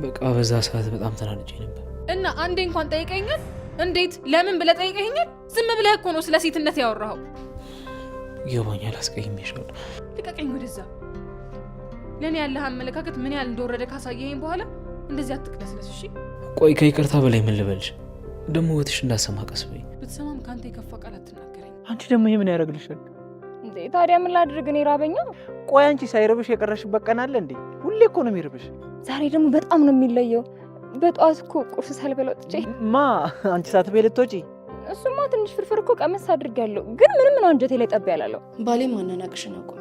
በቃ በዛ ሰዓት በጣም ተናድጄ ነበር እና አንዴ እንኳን ጠይቀኛል? እንዴት ለምን ብለህ ጠይቀኛል? ዝም ብለህ እኮ ነው ስለ ሴትነት ያወራኸው። ይገባኛል፣ አስቀይሜሻለሁ። ልቀቀኝ ወደዛ። ለእኔ ያለህ አመለካከት ምን ያህል እንደወረደ ካሳየኸኝ በኋላ እንደዚህ አትቅለስለስ እሺ? ቆይ ከይቅርታ በላይ ምን ልበልሽ? ደግሞ እህትሽ እንዳሰማ ቀስ በይ። ብትሰማም ከአንተ የከፋ ቃል አትናገረኝ። አንቺ ደግሞ ይሄ ምን ያደርግልሻል እንዴ? ታዲያ ምን ላድርግ? እኔ ራበኛ። ቆይ አንቺ ሳይረብሽ የቀረሽበት ቀን አለ እንዴ? ሁሌ እኮ ነው የሚርብሽ። ዛሬ ደግሞ በጣም ነው የሚለየው። በጠዋት እኮ ቁርስ ሳልበላ ወጥቼ። ማ አንቺ ሳትበይ ልትወጪ? እሱማ ትንሽ ፍርፍር እኮ ቀመስ አድርጋለሁ፣ ግን ምንም ነው አንጀቴ ላይ ጠብ ያላለው። ባሌ ማናናቅሽን አቁሚ፣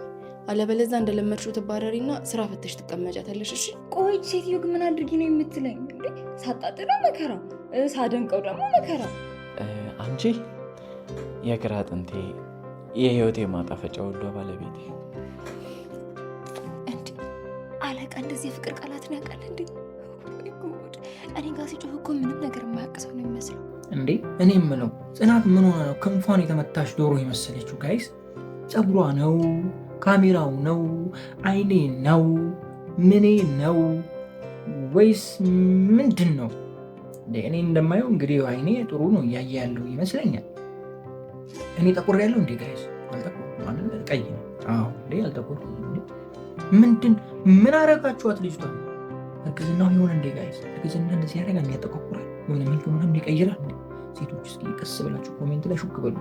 አለበለዛ እንደለመድሽው ትባረሪና ስራ ፈተሽ ትቀመጫታለሽ። እሺ? ቆይ ሴትዮ ግን ምን አድርጊ ነው የምትለኝ እንዴ? ሳጣጥለው መከራ፣ ሳደንቀው ደግሞ መከራ። አንቺ የግራ አጥንቴ፣ የህይወቴ ማጣፈጫ ወዷ ባለቤቴ። እንዴ አለቃ እንደዚህ የፍቅር ቃላትን ያውቃል እንዴ? እኔ ጋር ሲጮህ እኮ ምንም ነገር የማያቅሰው ነው የሚመስለው። እንዴ እኔ የምለው ጽናት ምን ሆነ ነው ክንፏን የተመታች ዶሮ የመሰለችው? ጋይስ ፀጉሯ ነው? ካሜራው ነው? አይኔ ነው? ምኔ ነው? ወይስ ምንድን ነው? እኔ እንደማየው እንግዲህ አይኔ ጥሩ ነው እያየ ያለው ይመስለኛል። እኔ ጠቁር ያለው እንዴ ጋይስ? አልጠቁር ቀይ ነው። አዎ እንዴ አልጠቁር። ምንድን ምን አረጋችኋት ልጅቷ? እርግዝናው የሆነ እንዴ ጋይስ? እርግዝና እንደዚህ ያደርጋል? የሚያጠቋቁራል የሆነ ሚልክ ምናምን ይቀይራል። ሴቶች እስኪ ቀስ ብላችሁ ኮሜንት ላይ ሹክ በሉ።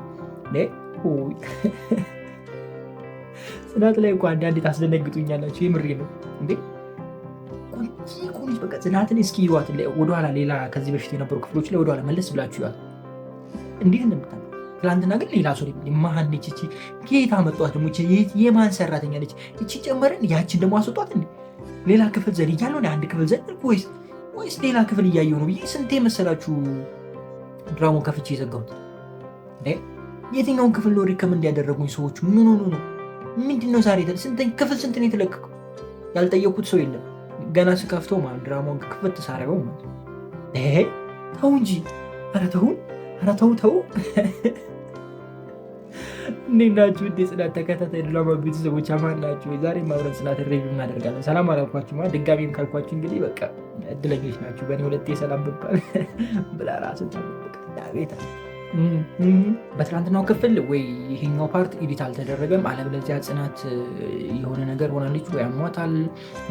ጽናት ላይ እኮ አንዳንዴ ታስደነግጡኛላችሁ። የምሬ ነው እንዴ። ቆንጆ በቃ ጽናትን እስኪ ይዋት ወደኋላ፣ ሌላ ከዚህ በፊት የነበሩ ክፍሎች ላይ ወደኋላ መለስ ብላችሁ ይዋት እንዴት እንደምታ። ትላንትና ግን ሌላ ሰው ማን ነች እቺ? ጌታ መጧት ደግሞ የማን ሰራተኛ ነች እቺ? ጨመረን ያችን ደግሞ አስወጧት እንዴ። ሌላ ክፍል ዘል እያለሁ አንድ ክፍል ዘል ወይስ ሌላ ክፍል እያየሁ ነው ብዬ ስንቴ መሰላችሁ ድራማውን ከፍቼ የዘጋሁት። የትኛውን ክፍል ነው ሪከመንድ ያደረጉኝ ሰዎች? ምን ሆኖ ነው? ምንድን ነው ዛሬ ክፍል ስንት ነው የተለቀቀው? ያልጠየኩት ሰው የለም። ገና ስከፍተው ማለት ድራማውን ክፍት ሳረገው ማለት ተው እንጂ ኧረ ተው። እንዴት ናችሁ? እንደ ጽናት ተከታታይ ድራማ ቤተሰቦች አማን ናችሁ? ዛሬ ማብረን ጽናት ሪቪው እናደርጋለን። ሰላም አላልኳችሁ ድጋሜም ካልኳችሁ እንግዲህ በቃ እድለኞች ናችሁ። በእኔ ሁለቴ ሰላም ብባል ብላ ራሱ ቤታ። በትናንትናው ክፍል ወይ ይሄኛው ፓርት ኤዲት አልተደረገም፣ አለበለዚያ ጽናት የሆነ ነገር ሆናለች፣ ወይ አሟታል፣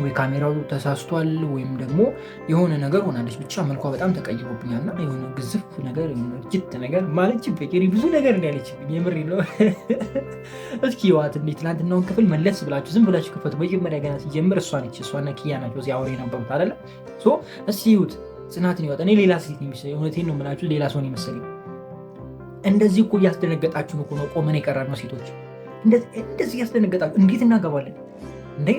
ወይ ካሜራው ተሳስቷል፣ ወይም ደግሞ የሆነ ነገር ሆናለች። ብቻ መልኳ በጣም ተቀይሮብኛልና የሆነ ግዝፍ ነገር ጅት ነገር ማለት በቄሪ ብዙ ነገር እንዳለችብኝ የምሬ ነው። እስኪ ዋት እንዴ ትናንትናውን ክፍል መለስ ብላችሁ ዝም ብላችሁ ክፈቱ። መጀመሪያ ገና ሲጀምር እሷና ኪያ ናቸው እዚህ አውሬ ነበሩት አይደለ? እስኪ ይሁት ጽናትን ይወጣ። እኔ ሌላ ሴት የሚመስለኝ እውነቴን ነው የምላችሁ፣ ሌላ ሰውን ይመስለኝ። እንደዚህ እኮ እያስደነገጣችሁ ነው ቆመን የቀረነው ሴቶች። እንደዚህ እያስደነገጣችሁ እንዴት እናገባለን እንዴ?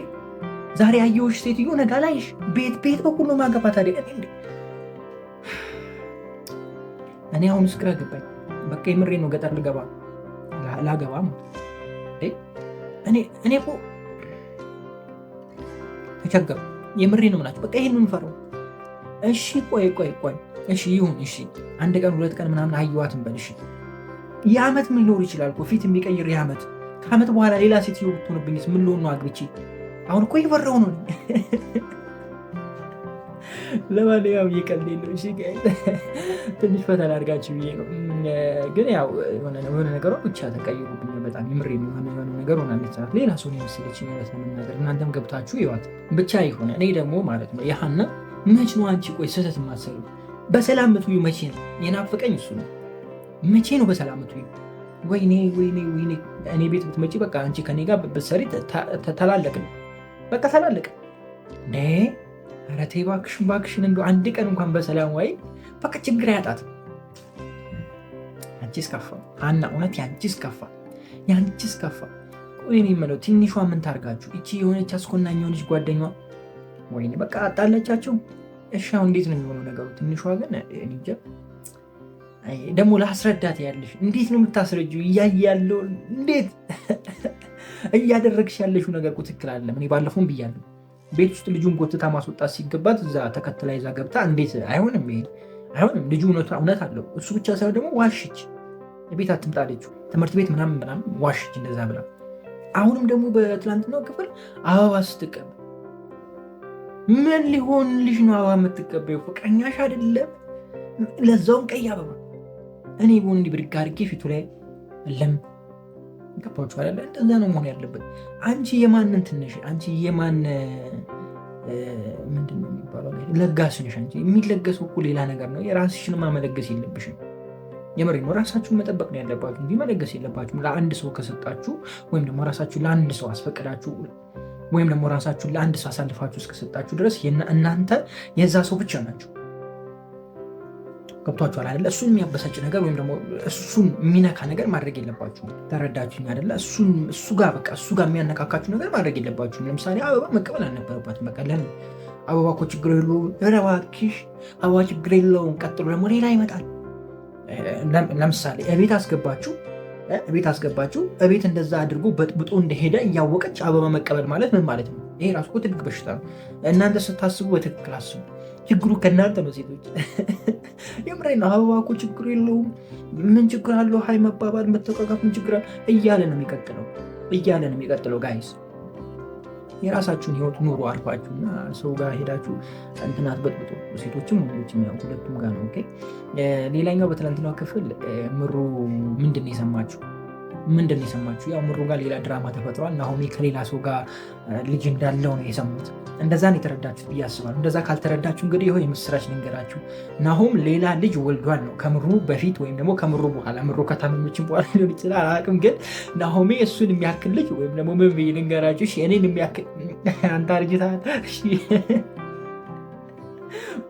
ዛሬ አየሁሽ ሴትዮ ነገ ላይሽ ቤት በኩል ነው ማገባ። ታዲያ እኔ አሁን እስክራ ገባኝ። በቃ የምሬ ነው ገጠር ላገባ እኔ እኮ ተቸገሩ። የምሬ ነው የምላችሁ። በቃ ይሄን የምፈረው። እሺ ቆይ እሺ ይሁን። እሺ አንድ ቀን ሁለት ቀን ምናምን አየዋትን በል። እሺ የዓመት ምን ሊኖር ይችላል እኮ ፊት የሚቀይር የዓመት ከዓመት በኋላ ሌላ ሴትዮ ብትሆንብኝስ ምን ልሆን ነው አግብቼ? አሁን እኮ እየፈራሁ ነው። ለማንኛውም እየቀልድ የለው። እሺ ትንሽ ፈተና አድርጋችሁ ብዬ ነው። ግን ያው የሆነ ነገሯ ብቻ ተቀይሩብኝ በጣም የምሬ የሆነ ነገር ሆናለች። ሌላ ሰው የመሰለች ማለት ነው መናገር። እናንተም ገብታችሁ ይዋት ብቻ ይሆነ። እኔ ደግሞ ማለት ነው ያህና መች ነው አንቺ ቆይ ስህተት የማትሰሩ? በሰላም ምትውዩ መቼ ነው? የናፈቀኝ እሱ ነው። መቼ ነው በሰላም ምትውዩ? ወይኔ እኔ ቤት ብትመጪ በቃ አንቺ ከኔ ጋር ብትሰሪ ተላለቅን፣ በቃ ተላለቅን። ኧረ ተይ እባክሽን እንደው አንድ ቀን እንኳን በሰላም ወይ በቃ ችግር አያጣትም። አንቺስ ከፋ ሀና፣ እውነት ያንቺስ ከፋ። ቆይ እኔ የምለው ትንሿ ምን ታርጋችሁ? እቺ የሆነች አስኮናኝ የሆነች ጓደኛዋ ወይኔ በቃ አጣለቻቸው። እሺ አሁን እንዴት ነው የሚሆነው ነገሩ? ትንሿ ግን እንጃ። ደግሞ ላስረዳት ያለሽ እንዴት ነው የምታስረጂው? እያየ ያለው እንዴት እያደረግሽ ያለሽው ነገር እኮ ትክክል አይደለም። እኔ ባለፈውም ብያለሁ። ቤት ውስጥ ልጁን ጎትታ ማስወጣት ሲገባት እዛ ተከትላ ይዛ ገብታ እንዴት አይሆንም። ይሄ አይሆንም። ልጁ እውነት አለው። እሱ ብቻ ሳይሆን ደግሞ ዋሽች። ቤት አትምጣለችው ትምህርት ቤት ምናምን ዋሽች እንደዛ ብላ። አሁንም ደግሞ በትላንትናው ክፍል አበባ ስትቀበል ምን ሊሆንልሽ ነው አበባ የምትቀበይው? ፍቅረኛሽ አይደለም? ለዛውም ቀይ አበባ። እኔ በሆን እንዲህ ብድግ አድርጌ ፊቱ ላይ ለም ገባችሁ አይደለ? እንደዛ ነው መሆን ያለበት። አንቺ የማን እንትን ነሽ? አንቺ የማን ምንድን ነው የሚባለው ለጋስ ነሽ? አንቺ የሚለገሰው እኮ ሌላ ነገር ነው። የራስሽንማ መለገስ የለብሽም። የምሬ ነው። ራሳችሁን መጠበቅ ነው ያለባችሁ እንጂ መለገስ የለባችሁም። ለአንድ ሰው ከሰጣችሁ ወይም ደግሞ ራሳችሁ ለአንድ ሰው አስፈቅዳችሁ ወይም ደግሞ ራሳችሁን ለአንድ ሰው አሳልፋችሁ እስከሰጣችሁ ድረስ እናንተ የዛ ሰው ብቻ ናቸው። ገብቷችኋል አይደለ? እሱን የሚያበሳጭ ነገር ወይም ደግሞ እሱን የሚነካ ነገር ማድረግ የለባችሁም። ተረዳችሁኝ አይደለ? እሱ ጋር የሚያነካካችሁ ነገር ማድረግ የለባችሁም። ለምሳሌ አበባ መቀበል አልነበረባትም። በቃ ለምን አበባ እኮ ችግር የለውም፣ ኧረ እባክሽ አበባ ችግር የለውም። ቀጥሎ ደግሞ ሌላ ይመጣል። ለምሳሌ እቤት አስገባችሁ እቤት እንደዛ አድርጎ በጥብጦ እንደሄደ እያወቀች አበባ መቀበል ማለት ምን ማለት ነው? ይሄ ራሱ እኮ ትልቅ በሽታ ነው። እናንተ ስታስቡ በትክክል አስቡ። ችግሩ ከእናንተ ነው ሴቶች። የምሬ ነው። አበባ እኮ ችግር የለውም፣ ምን ችግር አለው? ሀይ መባባል መተቃቀፍ ምን ችግር አለ? እያለ ነው የሚቀጥለው ጋይስ። የራሳችሁን ህይወት ኑሮ አልፋችሁና ሰው ጋር ሄዳችሁ እንትን አትበጥብጡ። ሴቶችም ወንዶችም ያው ሁለቱም ጋር ነው። ኦኬ። ሌላኛው በትናንትናው ክፍል ምሩ ምንድን ነው የሰማችሁ? ያው ምሩ ጋር ሌላ ድራማ ተፈጥሯል። ናሆሜ ከሌላ ሰው ጋር ልጅ እንዳለው ነው የሰሙት። እንደዛ ነው የተረዳችሁት ብዬ አስባለሁ። እንደዛ ካልተረዳችሁ እንግዲህ ይኸው የምስራች ልንገራችሁ። ናሆም ሌላ ልጅ ወልዷል ነው ከምሩ በፊት ወይም ደግሞ ከምሩ በኋላ። ምሩ ከታመመችን በኋላ ሊሆን ይችላል አላውቅም። ግን ናሆሜ እሱን የሚያክል ልጅ ወይም ደግሞ ምን ብዬ ልንገራችሁ፣ እኔን የሚያክል አንተ አርጅተሃል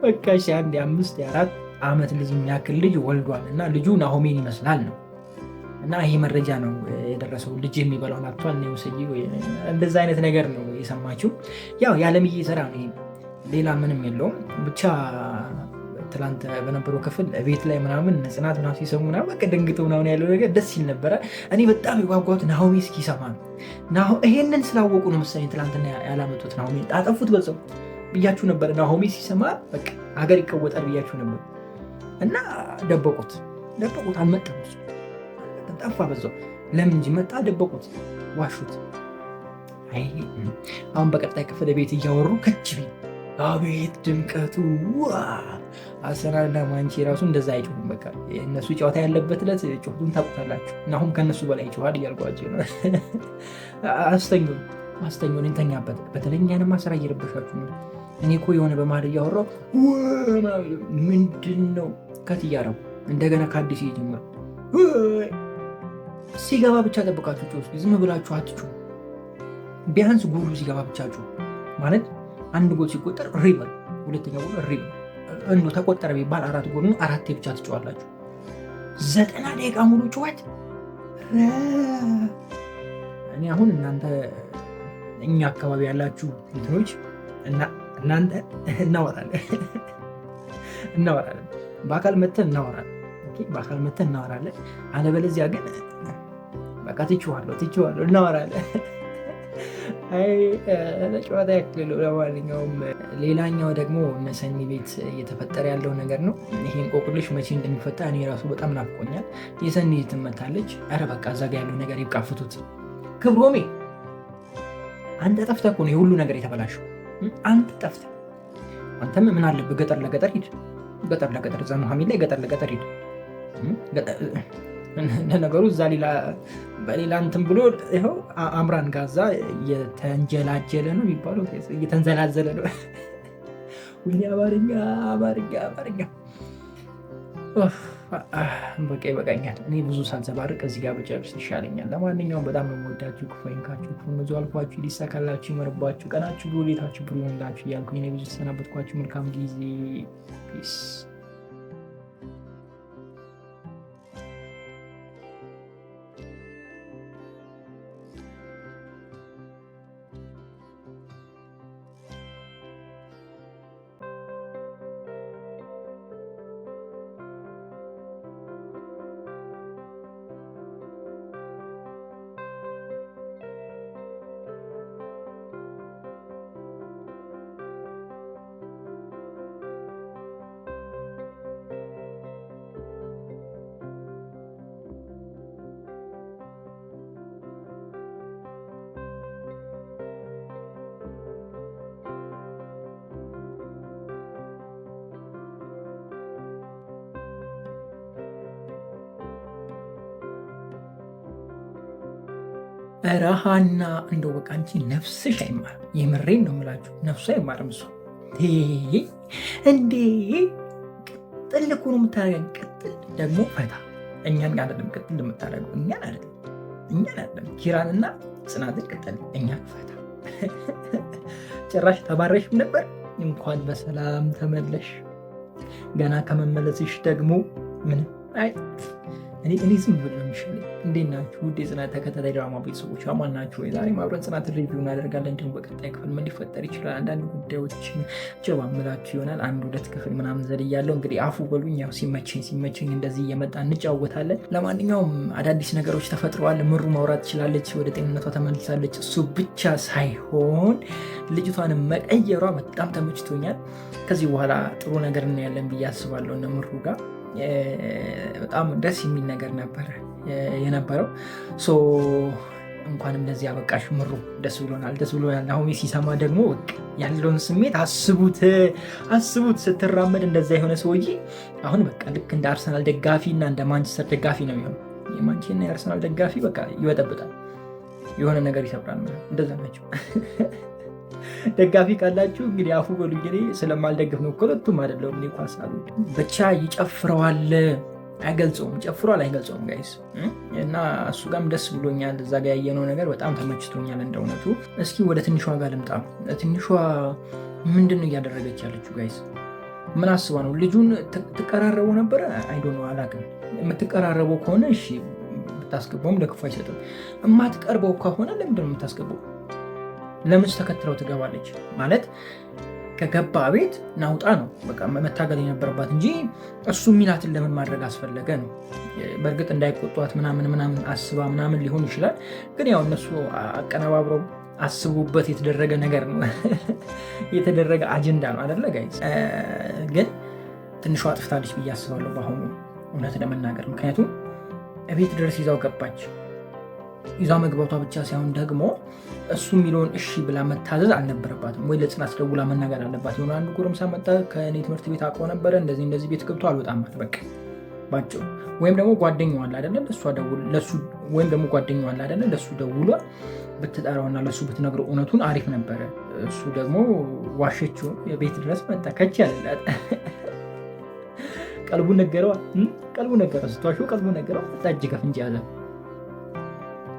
በቃ አንድ የ5 የ4 ዓመት ልጅ የሚያክል ልጅ ወልዷል እና ልጁ ናሆሜን ይመስላል ነው እና ይሄ መረጃ ነው የደረሰው። ልጅ የሚበላውን አጥቷል ነው ወሰጂ እንደዛ አይነት ነገር ነው የሰማችው። ያው የዓለምዬ ስራ ነው፣ ሌላ ምንም የለውም። ብቻ ትላንት በነበረው ክፍል ቤት ላይ ምናምን ጽናት ምናምን ሲሰሙ ምናምን በቃ ደንግጠው ምናምን ያለው ነገር ደስ ሲል ነበረ። እኔ በጣም የጓጓሁት ናሆሜ እስኪሰማ ነው። ይሄንን ስላወቁ ነው መሰለኝ ትላንትና ያላመጡት። ናሆሜ አጠፉት በዛው ብያችሁ ነበር። ናሆሜ ሲሰማ በቃ ሀገር ይቀወጣል ብያችሁ ነበር እና ደበቁት። አልመጣም፣ ጠፋ በዛው። ለምን እንጂ መጣ፣ ደበቁት፣ ዋሹት። አሁን በቀጣይ ክፍል ቤት እያወሩ ከች ቢ አቤት ድምቀቱ! አሰራርና ማንቺ ራሱ እንደዛ አይጮሁም። በቃ እነሱ ጨዋታ ያለበት ዕለት ጮቱን ታውቁታላችሁ። እናሁም ከነሱ በላይ ይጮሃል እያልኳቸው ነው። አስተኙን እንተኛበት። በተለይ እኛንማ ስራ እየረበሻችሁ ነው። እኔ እኮ የሆነ በመሀል እያወራሁ ምንድን ነው ከት እያረጉ እንደገና ከአዲስ እየጀመሩ ሲገባ ብቻ ጠብቃችሁ ጮህ። ዝም ብላችሁ አትጩ። ቢያንስ ጎሉ ሲገባ ብቻ ጩህ። ማለት አንድ ጎል ሲቆጠር ሪበል፣ ሁለተኛ ጎል ሪበል። እንዶ ተቆጠረ ቢባል 4 ጎል ነው፣ 4 ብቻ ትጫዋላችሁ። 90 ደቂቃ ሙሉ ጩኸት። እኔ አሁን እናንተ እኛ አካባቢ ያላችሁ እንትኖች እናንተ እናወራለን በአካል መተን እናወራለን። አለበለዚያ ግን በቃ ትችዋለሁ እናወራለን። ለጨዋታ ያክል። ለማንኛውም ሌላኛው ደግሞ እነሰኒ ቤት እየተፈጠረ ያለው ነገር ነው። ይሄ እንቆቅልሽ መቼ እንደሚፈታ እኔ ራሱ በጣም ናፍቆኛል። የሰኒ ትመታለች። ኧረ በቃ እዛ ጋ ያለው ነገር ይብቃፍቱት። ክብሮሜ አንተ ጠፍተህ እኮ ነው የሁሉ ነገር የተበላሸው። አንተ ጠፍተህ፣ አንተም ምን አለብህ ገጠር ለገጠር ሂድ። እዛ ኑሐሚን ላይ ገጠር ለገጠር ሂድ። ለነገሩ እዛ በሌላ እንትን ብሎ ይኸው አምራን ጋዛ እየተንጀላጀለ ነው የሚባለው፣ እየተንዘላዘለ ነው። ውይ አማርኛ በቃ ይበቃኛል። እኔ ብዙ ሳልዘባርቅ እዚህ ጋር ብጨርስ ይሻለኛል። ለማንኛውም በጣም ነው የምወዳችሁ። ክፉ አይንካችሁ፣ ክፉ ብዙ አልፏችሁ፣ ሊሳካላችሁ፣ ይመርባችሁ፣ ቀናችሁ ብሎ ሌታችሁ ብሎ ይሆንላችሁ እያልኩኝ እኔ ብዙ ተሰናበትኳችሁ። መልካም ጊዜ። ፒስ ኧረ ሀና እንደው በቃ አንቺ ነፍስሽ አይማርም። የምሬን ነው የምላችሁ፣ ነፍሱ አይማርም። እሷ እንዴ ቅጥል እኮ ነው የምታደርገን። ቅጥል ደግሞ ፈታ። እኛን አይደለም ቅጥል የምታደርገው፣ እኛን አይደለም ኪራንና ጽናትን ቅጥል፣ እኛን ፈታ። ጭራሽ ተባረሽም ነበር። እንኳን በሰላም ተመለሽ። ገና ከመመለስሽ ደግሞ ምንም አይ እኔ ዝም ብሎ የሚሻለኝ። እንዴት ናችሁ ውድ የጽናት ተከታታይ ድራማ ቤተሰቦች አማን ናችሁ ወይ? ዛሬ አብረን ጽናትን ሪቪው እናደርጋለን። እንዲሁም በቀጣይ ክፍል ምን ሊፈጠር ይችላል አንዳንድ ጉዳዮችን ጀባምላችሁ ይሆናል። 1-2 ክፍል ምናምን ዘልያለሁ። እንግዲህ አፉ በሉኝ። ያው ሲመቸኝ እንደዚህ እየመጣ እንጫወታለን። ለማንኛውም አዳዲስ ነገሮች ተፈጥረዋል። ምሩ ማውራት ትችላለች፣ ወደ ጤንነቷ ተመልሳለች። እሱ ብቻ ሳይሆን ልጅቷንም መቀየሯ በጣም ተመችቶኛል። ከዚህ በኋላ ጥሩ ነገር እናያለን ብዬ አስባለሁ እነ ምሩ ጋር በጣም ደስ የሚል ነገር ነበረ የነበረው። እንኳንም እንደዚህ አበቃሽ ምሩ፣ ደስ ብሎናል። አሁን ሲሰማ ደግሞ ያለውን ስሜት አስቡት። ስትራመድ እንደዛ የሆነ ሰውዬ አሁን በቃ ልክ እንደ አርሰናል ደጋፊ እና እንደ ማንቸስተር ደጋፊ ነው የሚሆነው። የማንቸስተርና የአርሰናል ደጋፊ በቃ ይወጠብጣል፣ የሆነ ነገር ይሰብራል። እንደዛ ናቸው። ደጋፊ ካላችሁ እንግዲህ አፉ በሉ። እንግዲህ ስለማልደግፍ ነው፣ ሁለቱም አይደለም። እኔ ኳስ አሉ ብቻ ይጨፍረዋል፣ አይገልጸውም ጋይስ። እና እሱ ጋርም ደስ ብሎኛል። እዛ ጋር ያየነው ነገር በጣም ተመችቶኛል እንደ እውነቱ። እስኪ ወደ ትንሿ ጋር ልምጣ። ትንሿ ምንድን ነው እያደረገች ያለችው ጋይስ? ምን አስባ ነው? ልጁን ትቀራረቡ ነበረ? አይዶን አላውቅም። የምትቀራረበው ከሆነ እሺ ብታስገባውም ለክፉ አይሰጥም። የማትቀርበው ከሆነ ለምንድን ነው የምታስገባው? ለምንስ ተከትለው ትገባለች? ማለት ከገባ ቤት ናውጣ ነው በቃ መታገል የነበረባት እንጂ እሱ ሚላትን ለምን ማድረግ አስፈለገ ነው። በእርግጥ እንዳይቆጧት ምናምን አስባ ምናምን ሊሆን ይችላል። ግን ያው እነሱ አቀነባብረው አስቡበት የተደረገ ነገር ነው። የተደረገ አጀንዳ ነው አይደለ ጋይስ? ግን ትንሿ አጥፍታለች ብዬ አስባለሁ በአሁኑ እውነት ለመናገር። ምክንያቱም እቤት ድረስ ይዛው ገባች። ይዛ መግባቷ ብቻ ሳይሆን ደግሞ እሱ የሚለውን እሺ ብላ መታዘዝ አልነበረባትም ወይ? ለጽናት ደውላ መናገር አለባት። የሆነ አንዱ ጎረምሳ መጣ ከእኔ ትምህርት ቤት አውቀው ነበረ እንደዚህ ቤት ገብቶ አልወጣም ማለት በቃ ባጭሩ። ወይም ደግሞ ጓደኛዋ አለ አይደለ ለሱ ደውሏ ብትጠራውና ለሱ ብትነግረው እውነቱን አሪፍ ነበረ። እሱ ደግሞ ዋሸችው። የቤት ድረስ መጣ ከች ያለላት ቀልቡ ነገረው። ስትዋሸው ቀልቡ ነገረው። እጅ ከፍንጅ ያዘ።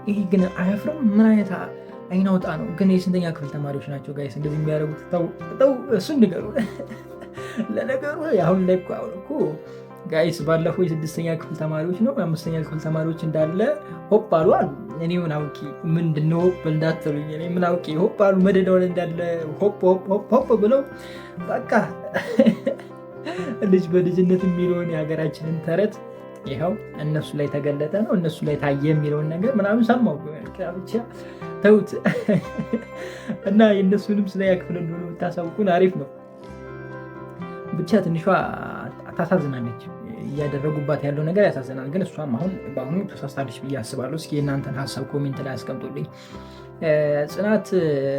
ይህ ግን አያፍርም? ምን አይነት አይናውጣ ነው ግን? የስንተኛ ክፍል ተማሪዎች ናቸው ጋይስ እንደዚህ የሚያደርጉት? ተው እሱን ንገሩ። ለነገሩ አሁን ላይ እኮ ጋይስ ባለፈው የ6ኛ ክፍል ተማሪዎች ነው 5ኛ ክፍል ተማሪዎች እንዳለ ሆፕ አሉ። እኔ ምን አውቄ ምንድነው ሆፕ እንዳትሉኝ። እኔ ምን አውቄ ሆፕ አሉ። መደዳውን እንዳለ ሆፕ ብለው በቃ ልጅ በልጅነት የሚለውን የሀገራችንን ተረት ይኸው እነሱ ላይ ተገለጠ ነው እነሱ ላይ ታየ የሚለውን ነገር ምናምን ሰማሁ። ብቻ ተውት እና የእነሱንም ስለ ያክፍል እንደሆነ ብታሳውቁን አሪፍ ነው። ብቻ ትንሿ ታሳዝናለች። እያደረጉባት ያለው ነገር ያሳዝናል። ግን እሷም በአሁኑ ተሳስታለች ብዬ አስባለሁ። እስኪ የእናንተን ሀሳብ ኮሜንት ላይ አስቀምጡልኝ። ጽናት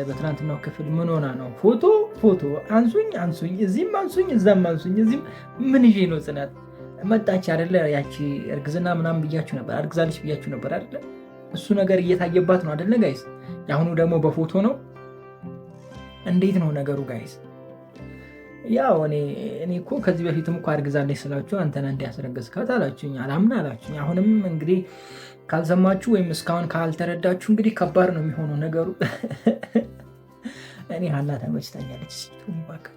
በትናንትናው ክፍል ምን ሆና ነው? ፎቶ አንሱኝ፣ እዚህም አንሱኝ፣ እዛም አንሱኝ። እዚህም ምን ይዤ ነው ጽናት መጣች አይደለ? ያቺ እርግዝና ምናምን ብያችሁ ነበር፣ አርግዛለች ብያችሁ ነበር አይደለ? እሱ ነገር እየታየባት ነው አይደለ ጋይስ? የአሁኑ ደግሞ በፎቶ ነው። እንዴት ነው ነገሩ ጋይስ? ያው እኔ እኮ ከዚህ በፊትም እኮ አርግዛለች ስላችሁ አንተና እንዲያስረገዝካት አላችሁኝ፣ አላምን አላችሁኝ። አሁንም እንግዲህ ካልሰማችሁ ወይም እስካሁን ካልተረዳችሁ እንግዲህ ከባድ ነው የሚሆነው ነገሩ። እኔ ሀና ተመችታኛለች። ባካችሁ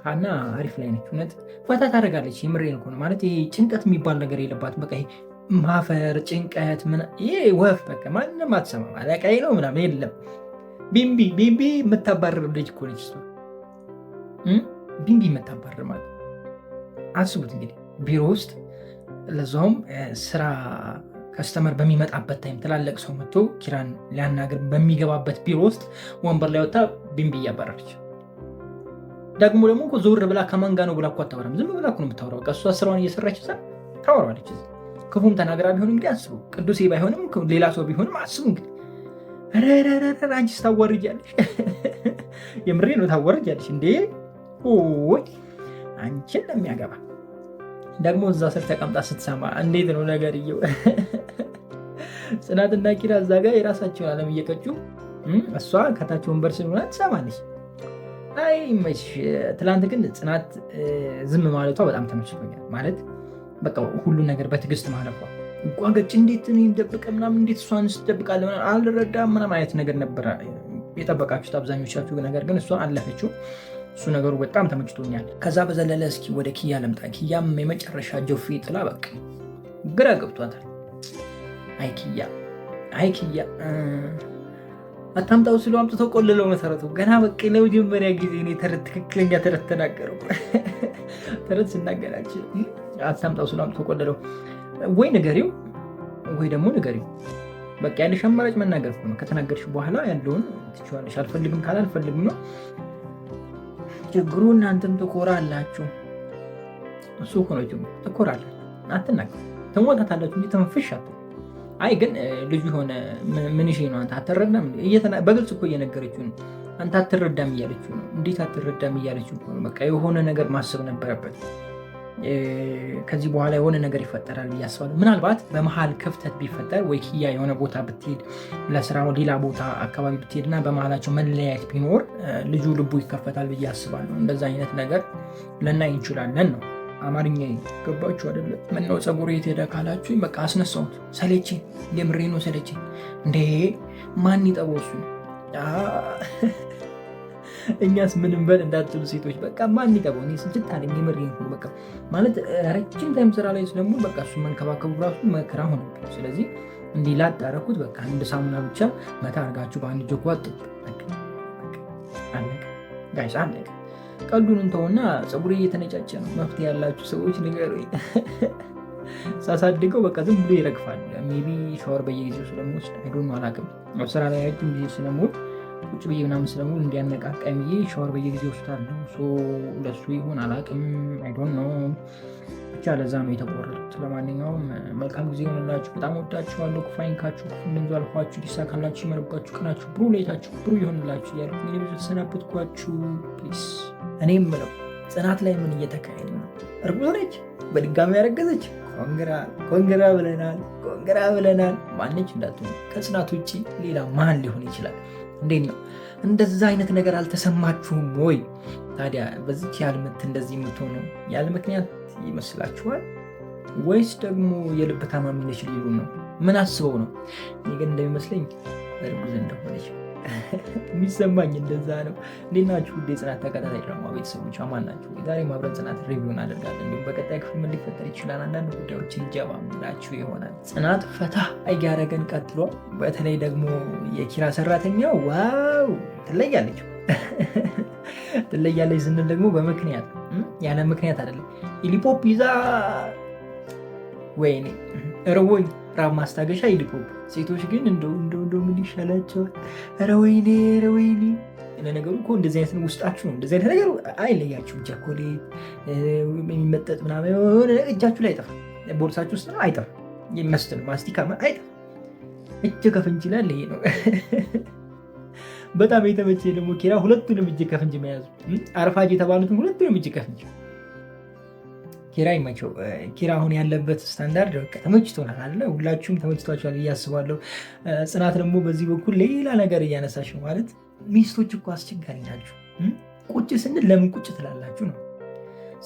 ሀና አሪፍ ላይ ነች። እውነት ፈታ ታደርጋለች። የምሬን እኮ ነው። ማለት ይሄ ጭንቀት የሚባል ነገር የለባትም። በቃ ማፈር ጭንቀት ይሄ ወፍ በቃ ማንም አትሰማም። አለቃዬ ነው ምናምን የለም። ቢምቢ የምታባረር ልጅ እኮ ነች። ቢምቢ የምታባረር ማለት አስቡት እንግዲህ ቢሮ ውስጥ ለዛውም ስራ ከስተመር በሚመጣበት ታይም ትላልቅ ሰው መጥቶ ኪራን ሊያናገር በሚገባበት ቢሮ ውስጥ ወንበር ላይ ወጣ ቢምቢ እያባረረች ደግሞ ዞር ብላ ከማን ጋር ነው ብላ እኮ አታወራም። ዝም ብላ እኮ ነው የምታወራው። እሷ ስራዋን እየሰራች ታወራለች። ክፉም ተናግራ ቢሆን እንግዲህ አስቡ። ቅዱሴ ባይሆንም ሌላ ሰው ቢሆንም አስቡ እንግዲህ። አንቺስ ታዋርጃለሽ። የምሬ ነው ታዋርጃለሽ እንዴ! አንቺን ለሚያገባ ደግሞ እዛ ስር ተቀምጣ ስትሰማ እንዴት ነው ነገርየው? ጽናትና ኪራ እዛ ጋር የራሳቸውን ዓለም እየቀጩ እሷ ከታች ወንበር ስለሆነ ትሰማለች። አይ መች ትላንት ግን ጽናት ዝም ማለቷ በጣም ተመችቶኛል። ማለት በቃ ሁሉ ነገር በትዕግስት ማለፏ እንኳን ገጭ እንዴት እኔን ደብቀ ምናምን እንዴት እሷን ስትደብቃለ አልረዳም ምናምን አይነት ነገር ነበረ የጠበቃችሁት አብዛኞቻችሁ። ነገር ግን እሷ አለፈችው። እሱ ነገሩ በጣም ተመችቶኛል። ከዛ በዘለለ እስኪ ወደ ኪያ ልምጣ። ኪያም የመጨረሻ ጆፌ ጥላ በቃ ግራ ገብቷታል። አይ ኪያ አታምጣው ስለው አምጥቶ ቆልለው መሰረቱ ገና በቃ ለመጀመሪያ ጊዜ እኔ ትክክለኛ ተረት ተናገረው። ተረት ስናገራችን አታምጣው ስለው አምጥቶ ቆልለው ወይ ንገሪው ወይ ደግሞ ንገሪው። በቃ ያለሽ አማራጭ መናገር ነው። ከተናገርሽ በኋላ ያለውን ትችዋለሽ። አልፈልግም ካለ አልፈልግም ነው ችግሩ። እናንተም ትኮራላችሁ። እሱ ሆኖ ትኮራላችሁ። አትናገሩ፣ ትሞታታላችሁ እንጂ ተንፍሽ አትበሉ። አይ ግን ልጁ የሆነ ምን ይሄ ነው አንተ አትረዳም? በግልጽ እኮ እየነገረችው ነው። አንተ አትረዳም እያለችው ነው። እንዴት አትረዳም እያለችው ነው። በቃ የሆነ ነገር ማሰብ ነበረበት። ከዚህ በኋላ የሆነ ነገር ይፈጠራል ብዬ አስባለሁ። ምናልባት በመሀል ክፍተት ቢፈጠር ወይ ኪያ የሆነ ቦታ ብትሄድ ለስራ ሌላ ቦታ አካባቢ ብትሄድና በመሀላቸው መለያየት ቢኖር ልጁ ልቡ ይከፈታል ብዬ አስባለሁ። እንደዛ አይነት ነገር ልናይ እንችላለን ነው። አማርኛ ገባችሁ አይደለ? ምነው ፀጉር የት ሄደ ካላችሁ በቃ አስነሳሁት። ሰለቼኝ፣ የምሬ ነው ሰለቼኝ። እንዴ ማን ይጠበው እሱ? እኛስ ምንም በል እንዳትሉ ሴቶች፣ በቃ ማን ይጠበው? እኔ ስልችት አለኝ፣ የምሬ ነው። በቃ ማለት ረጅም ታይም ስራ ላይ ስለሙ በቃ እሱ መንከባከቡ ራሱ መከራ ሆነብኝ። ስለዚህ እንዲህ ላጣረኩት በቃ አንድ ሳሙና ብቻ መታ አድርጋችሁ በአንድ ጆጓ አለቀ። ጋይስ አለቀ። ቀልዱን እንተውና ፀጉሬ እየተነጫጨ ነው። መፍትሄ ያላችሁ ሰዎች ንገሩኝ። ሳሳድገው በቃ ዝም ብሎ ይረግፋል። ሜቢ ሻወር በየጊዜው ስለምወስድ አይዶን አላውቅም። ስራ ላይ ረጅም ጊዜ ስለምውል ቁጭ ብዬ ምናምን ስለምውል እንዲያነቃቃኝ ብዬ ሻወር በየጊዜው ወስዳለሁ። ለሱ ይሆን አላውቅም። አይዶን ነው ብቻ ለዛ ነው የተቆረጡት። ለማንኛውም መልካም ጊዜ ሆንላችሁ። በጣም ወዳችኋለሁ። ክፉ አይንካችሁ፣ ክፉ እንደንዙ አልፏችሁ፣ ሊሳካላችሁ፣ ይመርባችሁ፣ ቀናችሁ ብሩ፣ ሌታችሁ ብሩ ይሆንላችሁ እያልኩ እንግዲህ ብዙ ተሰናበትኳችሁ። ፕሊስ እኔ የምለው ጽናት ላይ ምን እየተካሄደ ነው? እርጉዝ ነች፣ በድጋሚ ያረገዘች። ኮንግራ ብለናል። ማነች እንዳትሆን ከጽናት ውጭ ሌላ ማን ሊሆን ይችላል? እንዴት ነው? እንደዛ አይነት ነገር አልተሰማችሁም ወይ? ታዲያ በዚች ያልምት እንደዚህ የምትሆነው ያለ ምክንያት ይመስላችኋል ወይስ ደግሞ የልብ ታማሚ ነች ሊሉ ነው? ምን አስበው ነው? እኔ ግን እንደሚመስለኝ እርጉዝ እንደሆነች የሚሰማኝ እንደዛ ነው። እንዴት ናችሁ? ውድ የጽናት ተከታታይ ድራማ ቤተሰቦች አማን ናችሁ? ዛሬ አብረን ጽናት ሪቪው እናደርጋለን። እንዲሁም በቀጣይ ክፍል ምን ሊፈጠር ይችላል አንዳንድ ጉዳዮችን ጀባ ምላችሁ ይሆናል። ጽናት ፈታ እያደረገን ቀጥሎ፣ በተለይ ደግሞ የኪራ ሰራተኛ ዋው ትለያለች። ትለያለች ስንል ደግሞ በምክንያት ያለ ምክንያት አይደለም። ኢሊፖፕ ይዛ ወይኔ እርቦኝ ራብ ማስታገሻ ኢሊፖፕ። ሴቶች ግን እንደው ምን ይሻላቸዋል? ኧረ ወይኔ። ለነገሩ እኮ እንደዚህ አይነት ውስጣችሁ ነው። እንደዚህ አይነት ነገር አይለያችሁም። ቸኮሌት የሚመጠጥ ምናምን የሆነ እጃችሁ ላይ አይጠፋም። ቦርሳችሁ ውስጥ ነው አይጠፋም። የሚመስል ማስቲካ አይጠፋም። እጅ ከፍንጅ ይላል። ይሄ ነው በጣም የተመቼ ደግሞ ኪራ ሁለቱንም እጅ ከፍንጅ መያዙ። አርፋጅ የተባሉትን ሁለቱንም እጅ ከፍንጅ። ኪራ ይመቸው። ኪራ አሁን ያለበት ስታንዳርድ ተመችቶናል አለ። ሁላችሁም ተመችቷችኋል ብዬ አስባለሁ። ጽናት ደግሞ በዚህ በኩል ሌላ ነገር እያነሳሽ ነው። ማለት ሚስቶች እኮ አስቸጋሪ ናችሁ። ቁጭ ስንል ለምን ቁጭ ትላላችሁ ነው።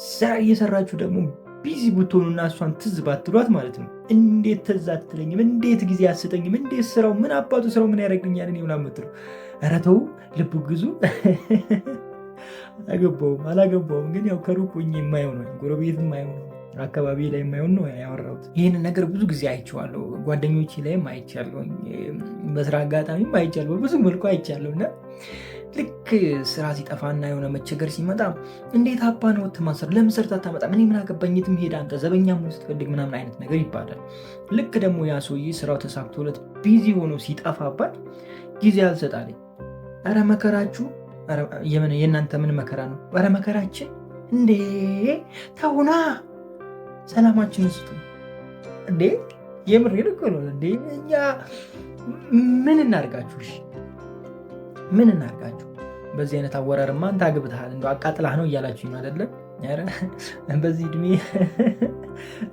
ስራ እየሰራችሁ ደግሞ ቢዚ ብትሆኑና እሷን ትዝ ባትሏት ማለት ነው። እንዴት ትዝ አትለኝም? እንዴት ጊዜ አትሰጠኝም? እንዴት ስራው ምን አባቱ ስራው ምን ያደርግኛል? እኔ ምናምን የምትለው ኧረ ተው ልብ ግዙ። አላገባውም ግን ያው ከሩቅ ሆኜ የማየው ነው። ጎረቤት የማየው ነው። አካባቢ ላይ የማየውን ነው ያወራሁት። ይህንን ነገር ብዙ ጊዜ አይቼዋለሁ። ጓደኞቼ ላይም አይቻለሁ። በስራ አጋጣሚም አይቻለሁ። በብዙ መልኩ አይቻለሁ። እና ልክ ስራ ሲጠፋና የሆነ መቸገር ሲመጣ እንዴት አባ ነው ወትማሰር ለምን ሰርታ አታመጣም? እኔ ምን አገባኝ? የትም ሄዳ አንተ ዘበኛ ምን ስትፈልግ ምናምን አይነት ነገር ይባላል። ልክ ደግሞ ያ ሰውዬ ስራው ተሳክቶለት ቢዚ ሆኖ ሲጠፋባት ጊዜ አልሰጣለኝ። ኧረ መከራችሁ! የእናንተ ምን መከራ ነው? ኧረ መከራችን እንዴ! ተውና ሰላማችን ስጡ እንዴ! የምር እኮ ነው እንዴ! እኛ ምን እናርጋችሁ? ምን እናርጋችሁ? በዚህ አይነት አወራርማ አንተ አግብተሃል እንደው አቃጥላህ ነው እያላችሁ ነው አይደለም? ኧረ በዚህ እድሜ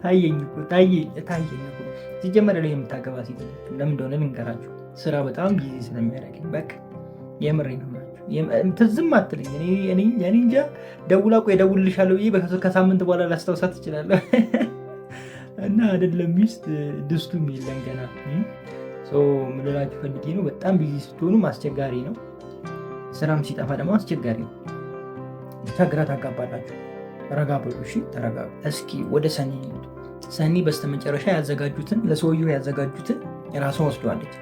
ታየኝ እኮ ሲጀመር ላይ የምታገባ ሴት ለምን እንደሆነ ልንገራችሁ። ስራ በጣም ቢዚ ስለሚያደርገኝ በቃ የምሬ ነው ናቸው። ትዝም አትለኝ። እኔ እንጃ ደውላ ቆይ እደውልልሻለሁ ብዬ ከሳምንት በኋላ ላስታውሳት ትችላለሁ። እና አይደለም ሚስት ድስቱም የለን ገና። ምልላችሁ ፈልጌ ነው በጣም ቢዚ ስትሆኑም አስቸጋሪ ነው። ስራም ሲጠፋ ደግሞ አስቸጋሪ ነው። ብቻ ግራ ታጋባላችሁ። ረጋ በሉ እሺ፣ ተረጋጉ። እስኪ ወደ ሰኒ በስተመጨረሻ ያዘጋጁትን ለሰውየው ያዘጋጁትን የራሷ ወስዷለች።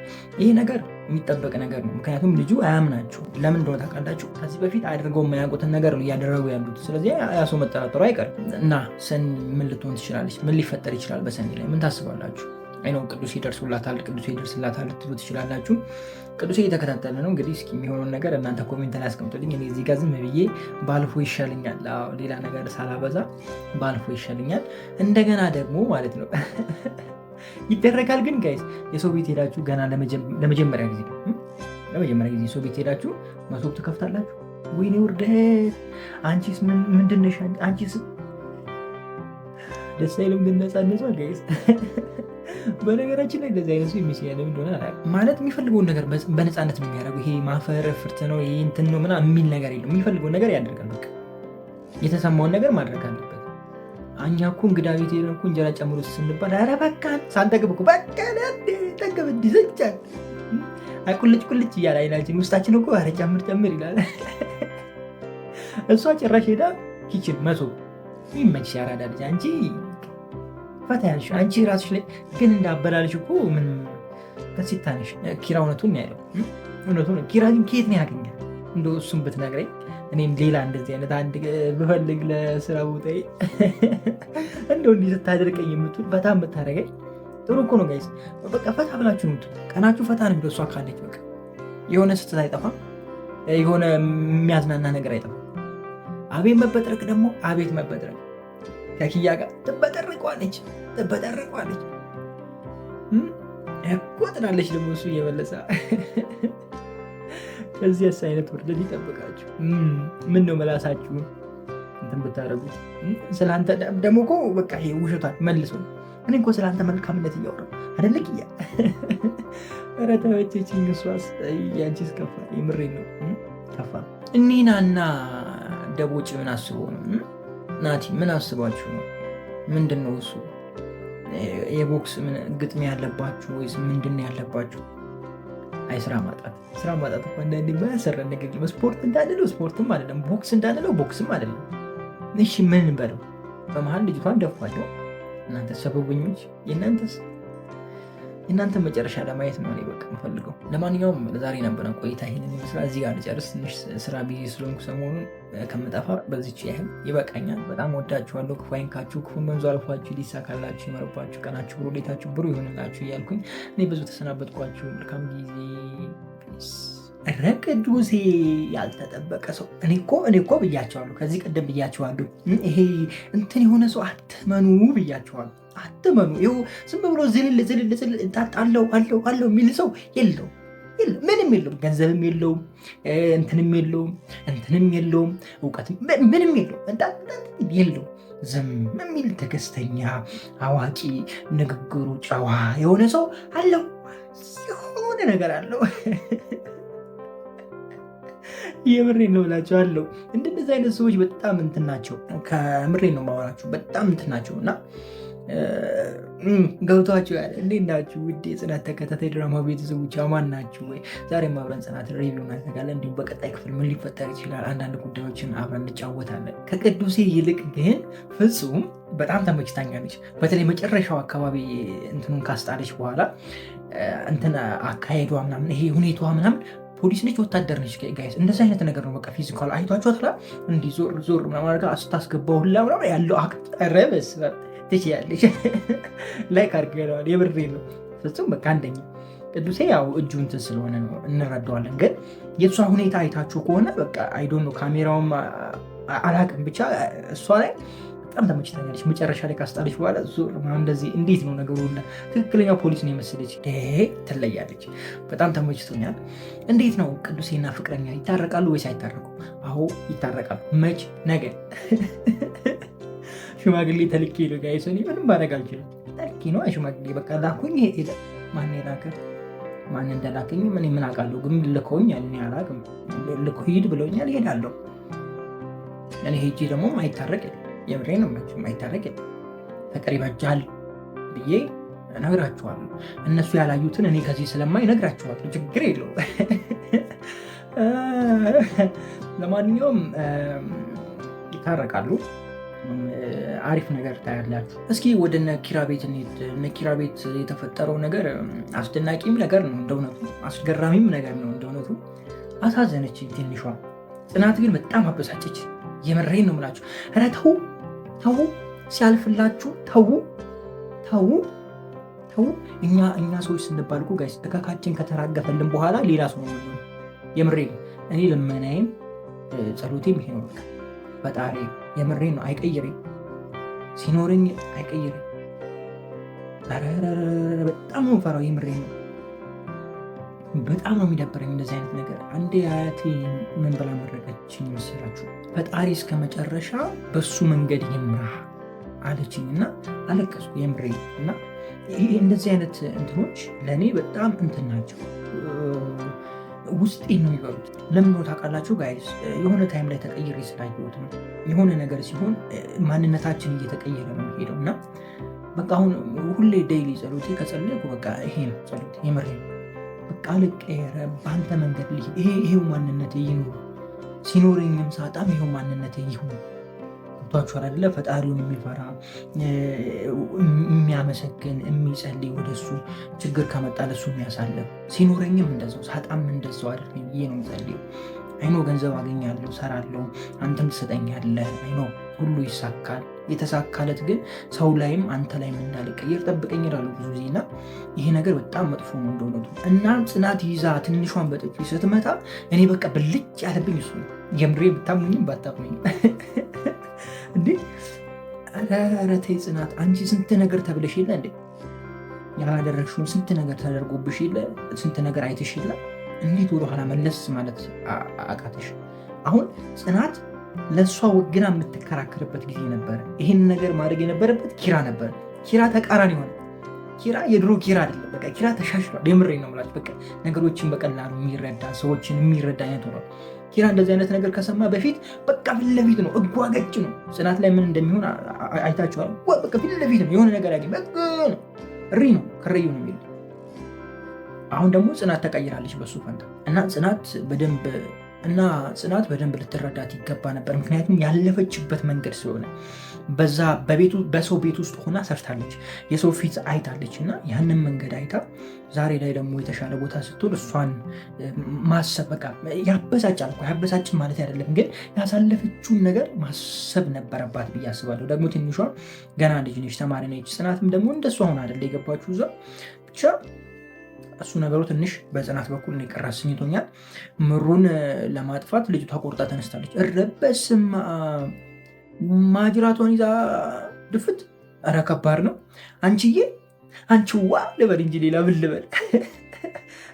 ይህ ነገር የሚጠበቅ ነገር ነው። ምክንያቱም ልጁ አያምናችሁ። ለምን እንደሆነ ታውቃላችሁ? ከዚህ በፊት አድርገው የማያውቁትን ነገር ነው እያደረጉ ያሉት። ስለዚህ ያ ሰው መጠራጠሩ አይቀርም። እና ሰኒ ምን ልትሆን ትችላለች? ምን ሊፈጠር ይችላል በሰኒ ላይ? ምን ታስባላችሁ? አይነው ቅዱስ ይደርሱላታል፣ ቅዱስ ይደርስላታል ልትሉ ትችላላችሁ። ቅዱስ እየተከታተለ ነው። እንግዲህ እስኪ የሚሆነውን ነገር እናንተ ኮሜንት ላይ አስቀምጡልኝ። እኔ እዚህ ጋር ዝም ብዬ ባልፎ ይሻለኛል፣ ሌላ ነገር ሳላበዛ ባልፎ ይሻለኛል። እንደገና ደግሞ ማለት ነው ይደረጋል። ግን ጋይስ የሰው ቤት ሄዳችሁ ገና ለመጀመሪያ ጊዜ ሰው ቤት ሄዳችሁ መሶብ ትከፍታላችሁ። ወይኔ ውርደት! አንቺስ ምንድን ነሽ? አንቺስ ደስ አይልም? ግን ነፃነቷ ጋይስ በነገራችን ላይ እንደዚህ አይነት ሰው የሚስያለ እንደሆነ ማለት የሚፈልገውን ነገር በነፃነት ነው የሚያደርገው። ይሄ ማፈር ፍርት ነው ይሄ እንትን ነው ምናምን የሚል ነገር የለም። የሚፈልገውን ነገር ያደርጋል። በቃ የተሰማውን ነገር ማድረግ አለበት። እኛ እኮ እንግዳ ቤት ሄደን እኮ እንጀራ ጨምሮ ስንባል ኧረ በቃ ሳንጠግብ እኮ በቃ ጠገብ እንዲዘጫል ቁልጭ እያለ አይናችን ውስጣችን እኮ ኧረ ጨምር ይላል። እሷ ጭራሽ ሄዳ ኪችን መሶብ ይመችሽ ያራዳ ልጅ አንቺ ፈታ ያልሽ አንቺ ራስሽ ላይ ግን እንዳበላልሽ እኮ ምን ከሲታንሽ ኪራ እውነቱን ያለው እውነቱን ኪራ ግን ከየት ነው ያገኛል? እንደው እሱም ብትነግረኝ እኔም ሌላ እንደዚህ አይነት አንድ ብፈልግ ለስራ ቦታዬ እንደው እንዲህ ስታደርቀኝ የምትውል ፈታ የምታደርገኝ ጥሩ እኮ ነው ጋይስ። በቃ ፈታ ብላችሁ ምቱ። ቀናችሁ ፈታ ነው የሚለው እሷ ካለች በቃ የሆነ ስትት አይጠፋም፣ የሆነ የሚያዝናና ነገር አይጠፋም። አቤት መበጥረቅ ደግሞ አቤት መበጥረቅ ከኪያ ጋር ትበጠርቋለች እኮ ትላለች። ደግሞ እሱ እየመለሰ ከዚህ አይነት ውርደት ይጠብቃችሁ። ምን ነው መላሳችሁን እንትን ብታደርጉት። ስለአንተ ደግሞ እኮ በቃ ይሄ ውሸቷን መልሶ እኔ እኮ ስለአንተ መልካምነት እያወራሁ አይደለ ኪያ? ኧረ ተመቸችኝ። እሷስ ያንቺስ ከፋ። የምሬን ነው ከፋ። እኒናና ደቦጭ ምን አስቦ ነው? ናቲ ምን አስባችሁ ነው? ምንድን ነው እሱ? የቦክስ ግጥም ያለባችሁ ወይስ ምንድን ያለባችሁ? አይ ስራ ማጣት እኮ አንዳንዴ ባያሰራ ነገር የለም። ስፖርት እንዳንለው ስፖርትም አይደለም፣ ቦክስ እንዳንለው ቦክስም አይደለም። እሺ ምን በለው? በመሀል ልጅቷን ደፋቸው። እናንተ ሰበበኞች፣ የእናንተ መጨረሻ ለማየት ነው እኔ በቃ የምፈልገው። ለማንኛውም ለዛሬ ነበረን ቆይታ ይሄንን ይመስላል። እዚህ ጋር ልጨርስ፣ ትንሽ ስራ ቢዚ ስለሆንኩ ሰሞኑን ከምጠፋ በዚች ያህል ይበቃኛል። በጣም ወዳችኋለሁ። ክፉ አይንካችሁ፣ ክፉ መንዙ አልፏችሁ፣ ሊሳካላችሁ፣ ይመርባችሁ፣ ቀናችሁ ብሩ፣ ሌታችሁ ብሩ ይሆንላችሁ እያልኩኝ እኔ ብዙ ተሰናበትኳችሁ። መልካም ጊዜ። ኧረ ቅዱሴ ያልተጠበቀ ሰው። እኔ እኮ ብያቸዋለሁ፣ ከዚህ ቀደም ብያቸዋለሁ። ይሄ እንትን የሆነ ሰው አትመኑ ብያቸዋለሁ። አትመኑ። ይኸው ዝም ብሎ ዝልል አለው የሚል ሰው የለው፣ ምንም የለውም። ገንዘብም የለውም፣ እንትንም የለውም፣ እውቀት ምንም የለውም። ዝም የሚል ትዕግስተኛ፣ አዋቂ፣ ንግግሩ ጨዋ የሆነ ሰው አለው። የሆነ ነገር አለው። የምሬን ነው እላቸዋለሁ። እንደዚህ አይነት ሰዎች በጣም እንትን ናቸው። ከምሬን ነው የማወራቸው። በጣም እንትን ናቸው እና ገብቷችሁ ያለ እንዴት ናችሁ? ውድ የጽናት ተከታታይ ድራማ ቤተሰቦች አማን ናችሁ ወይ? ዛሬም አብረን ጽናት ሪቪው እናደርጋለን። እንዲሁም በቀጣይ ክፍል ምን ሊፈጠር ይችላል አንዳንድ ጉዳዮችን አብረን እንጫወታለን። ከቅዱሴ ይልቅ ግን ፍጹም በጣም ተመችታኛለች። በተለይ መጨረሻው አካባቢ እንትኑን ካስጣለች በኋላ እንትን አካሄዷ ምናምን፣ ይሄ ሁኔታዋ ምናምን ፖሊስ ነች ወታደር ነች ጋይስ። እንደዚህ አይነት ነገር ነው በቃ ፊዚካል አይቷችኋት እንዲህ ዞር ምናምን አድርጋ ስታስገባው ሁላ ምናምን ያለው አቅረበስ ትችያለች። ላይክ አድርገዋል። የብሬ ነው ፍጹም በቃ አንደኛ። ቅዱሴ ያው እጁ እንትን ስለሆነ ነው እንረዳዋለን። ግን የእሷ ሁኔታ አይታችሁ ከሆነ በቃ አይዶን ነው ካሜራውም አላቅም ብቻ እሷ ላይ በጣም ተመችታኛለች። መጨረሻ ላይ ካስጣለች በኋላ ዞር ምናምን እንደዚህ እንዴት ነው ነገሩ ሁላ ትክክለኛ ፖሊስ ነው የመሰለች። ትለያለች። በጣም ተመችቶኛል። እንዴት ነው ቅዱሴና ፍቅረኛ ይታረቃሉ ወይስ አይታረቁ? አዎ ይታረቃሉ። መች? ነገ ሽማግሌ ተልኬ ነው ጋይስ። እኔ ምንም ማድረግ አልችልም። ተልኬ ነው ሽማግሌ በቃ ላኩኝ። ሄደ ማን የላከ ማን እንደላከኝ ምን አውቃለሁ? ግን ልከውኛል። እኔ አላውቅም። ልኮ ሂድ ብለውኛል። እሄዳለሁ። እኔ ሄጄ ደግሞ ማይታረቅ የምሬ ነው ማይታረቅ ፍቅር ይበጃል ብዬ እነግራችኋለሁ። እነሱ ያላዩትን እኔ ከዚህ ስለማይ እነግራችኋለሁ። ችግር የለው። ለማንኛውም ይታረቃሉ። አሪፍ ነገር ታያላችሁ። እስኪ ወደ እነ ኪራ ቤት እንሂድ። እነ ኪራ ቤት የተፈጠረው ነገር አስደናቂም ነገር ነው እንደእውነቱ፣ አስገራሚም ነገር ነው እንደእውነቱ። አሳዘነች ትንሿ ጽናት ግን በጣም አበሳጨች። የምሬን ነው የምላችሁ። ኧረ ተው ሲያልፍላችሁ ተው። እኛ ሰዎች ስንባል እኮ ጋይስ እካካችን ከተራገፈልን በኋላ ሌላ ሰው ነው። የምሬን ነው። እኔ ልመናዬም ጸሎቴም ይሄ ነው። በቃ ፈጣሪ የምሬን ነው አይቀይሬ፣ ሲኖረኝ አይቀይሬ። በጣም ነው ፈራው። የምሬን ነው። በጣም ነው የሚደብረኝ እንደዚህ አይነት ነገር። አንዴ አያቴ ምን ብላ መረቀችኝ መሰላችሁ? ፈጣሪ እስከ መጨረሻ በሱ መንገድ ይምራህ አለችኝ እና አለቀስኩ። የምሬ እና እንደዚህ አይነት እንትኖች ለእኔ በጣም እንትን ናቸው፣ ውስጤን ነው የሚበሉት። ለምን ነው ታውቃላችሁ ጋይስ? የሆነ ታይም ላይ ተቀይሬ ስላየሁት ነው። የሆነ ነገር ሲሆን ማንነታችን እየተቀየረ ነው የሚሄደው እና በቃ አሁን ሁሌ ዴይሊ ጸሎቴ ከጸለይኩ በቃ ይሄ ነው ጸሎቴ። የምሬ ነው። በቃ ልቀየረ በአንተ መንገድ ልሂድ። ይሄው ማንነቴ ይኑር፣ ሲኖረኝም ሳጣም ይሄው ማንነቴ ይሁን። ገብቷችኋል አይደለ? ፈጣሪውን የሚፈራ የሚያመሰግን የሚጸልይ፣ ወደሱ ችግር ከመጣ ለሱ የሚያሳልፍ፣ ሲኖረኝም እንደዛው ሳጣም እንደዛው አድርገኝ ብዬ ነው የምጸልየው። አይኖ ገንዘብ አገኛለሁ፣ ሰራለሁ፣ አንተም ትሰጠኛለህ፣ አይኖ ሁሉ ይሳካል። የተሳካለት ግን ሰው ላይም አንተ ላይም እንዳልቀየር ጠብቀኝ ይላሉ ብዙ ጊዜ እና ይሄ ነገር በጣም መጥፎ ነው እንደሆነቱ እና ጽናት ይዛ ትንሿን በጥፊ ስትመታ እኔ በቃ ብልጭ ያለብኝ እሱ ነው። የምሬ ብታምኑኝም ባታምኑኝም እንዴ ኧረ ተይ ጽናት፣ አንቺ ስንት ነገር ተብለሽ የለ እንዴ? ያላደረግሽውን ስንት ነገር ተደርጎብሽ የለ? ስንት ነገር አይተሽ የለ? እንዴት ወደኋላ መለስ ማለት አቃተሽ? አሁን ጽናት ለእሷ ወግና የምትከራከርበት ጊዜ ነበረ። ይህን ነገር ማድረግ የነበረበት ኪራ ነበር። ኪራ ተቃራኒ ሆነ። ኪራ የድሮ ኪራ አይደለም። በቃ ኪራ ተሻሽሏል። የምሬን ነው የምላችሁ። በቃ ነገሮችን በቀላሉ የሚረዳ ሰዎችን የሚረዳ አይነት ሆኗል። ኪራ እንደዚህ አይነት ነገር ከሰማ በፊት በቃ ፊት ለፊት ነው፣ እጓገጭ ነው። ጽናት ላይ ምን እንደሚሆን አይታችኋል። በቃ ፊት ለፊት ነው። የሆነ ነገር ያገኝ በቃ ነው፣ እሪ ነው፣ ከረዩ ነው የሚል። አሁን ደግሞ ጽናት ተቀይራለች በሱ ፈንታ እና ጽናት በደንብ ልትረዳት ይገባ ነበር። ምክንያቱም ያለፈችበት መንገድ ስለሆነ በሰው ቤት ውስጥ ሆና ሰርታለች፣ የሰው ፊት አይታለች እና ያንን መንገድ አይታ ዛሬ ላይ ደግሞ የተሻለ ቦታ ስትሆን እሷን ማሰብ በቃ ያበሳጫል እኮ። ያበሳጭን ማለት አይደለም፣ ግን ያሳለፈችውን ነገር ማሰብ ነበረባት ብዬ አስባለሁ። ደግሞ ትንሿ ገና ልጅ ነች፣ ተማሪ ነች። ጽናትም ደግሞ እንደሷ ሆና አይደለ የገባችው እዛ ብቻ እሱ ነገሩ ትንሽ በጽናት በኩል ነው የቀረ አስኝቶኛል። ምሩን ለማጥፋት ልጅቷ ቆርጣ ተነስታለች። እረበስማ ማጅራቷን ይዛ ድፍት። ኧረ ከባድ ነው። አንቺዬ አንቺዋ ልበል እንጂ ሌላ ብል ልበል?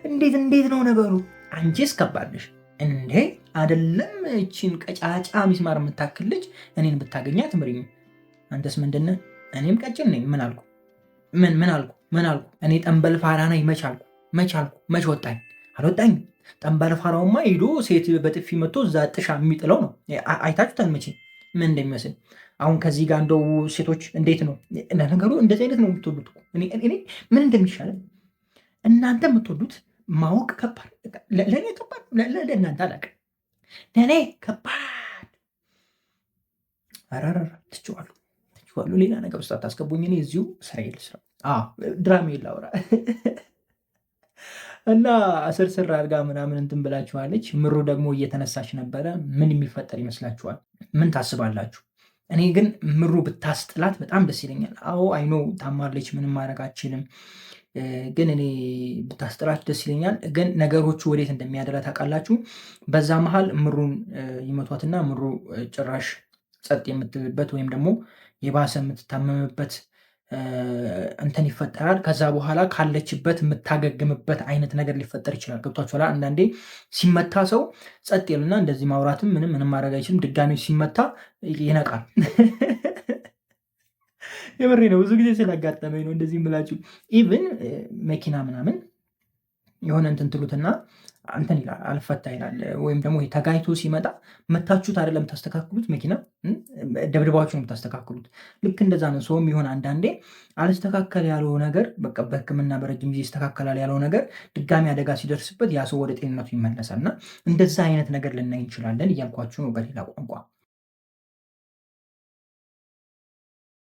እንዴት ነው ነገሩ? አንቺስ ከባድ ነሽ እንዴ? አይደለም እቺን ቀጫጫ ሚስማር የምታክል ልጅ እኔን ብታገኛት ምሪኝ። አንተስ ምንድን ነህ? እኔም ቀጭን ነኝ። ምን አልኩ? እኔ ጠንበል ፋራ ነኝ። መች ወጣኝ? አልወጣኝ። ጠንበል ፋራውማ ሄዶ ሴት በጥፊ መቶ እዛ ጥሻ የሚጥለው ነው። አይታችሁታል መቼ ምን እንደሚመስል። አሁን ከዚህ ጋር እንደው ሴቶች እንዴት ነው ነገሩ? እንደዚህ አይነት ነው የምትወዱት። እኔ ምን እንደሚሻለን እናንተ የምትወዱት ማወቅ ከባድ፣ ለእኔ ከባድ፣ ለእናንተ አላውቅም። ለእኔ ከባድ። ትችዋለሁ። ሌላ ነገር ውስጥ አታስገቡኝ። እኔ እዚሁ ስራ ልስራ፣ ድራሜ ላውራ እና ስርስር አድርጋ ምናምን እንትን ብላችኋለች። ምሩ ደግሞ እየተነሳች ነበረ። ምን የሚፈጠር ይመስላችኋል? ምን ታስባላችሁ? እኔ ግን ምሩ ብታስጥላት በጣም ደስ ይለኛል። አዎ አይኖ ታማለች፣ ምንም ማድረግ አችልም። ግን እኔ ብታስጥላት ደስ ይለኛል። ግን ነገሮቹ ወዴት እንደሚያደላ ታውቃላችሁ? በዛ መሀል ምሩን ይመቷትና ምሩ ጭራሽ ጸጥ የምትልበት ወይም ደግሞ የባሰ የምትታመምበት እንትን ይፈጠራል። ከዛ በኋላ ካለችበት የምታገግምበት አይነት ነገር ሊፈጠር ይችላል። ገብቷችኋል? አንዳንዴ ሲመታ ሰው ጸጥ ይልና እንደዚህ ማውራትም ምንም ማድረግ አይችልም። ድጋሚ ሲመታ ይነቃል። የምሬ ነው። ብዙ ጊዜ ስላጋጠመኝ ነው እንደዚህ የምላችሁ። ኢቭን መኪና ምናምን የሆነ እንትን ትሉትና እንትን ይላል አልፈታ ይላል። ወይም ደግሞ ተጋይቶ ሲመጣ መታችሁት አይደለም የምታስተካክሉት፣ መኪና ደብድባችሁ ነው የምታስተካክሉት። ልክ እንደዛ ነው። ሰውም ይሆን አንዳንዴ አልስተካከል ያለው ነገር በቃ በሕክምና በረጅም ጊዜ ይስተካከላል ያለው ነገር ድጋሚ አደጋ ሲደርስበት ያ ሰው ወደ ጤንነቱ ይመለሳል። እና እንደዛ አይነት ነገር ልናይ እንችላለን እያልኳችሁ ነው በሌላ ቋንቋ።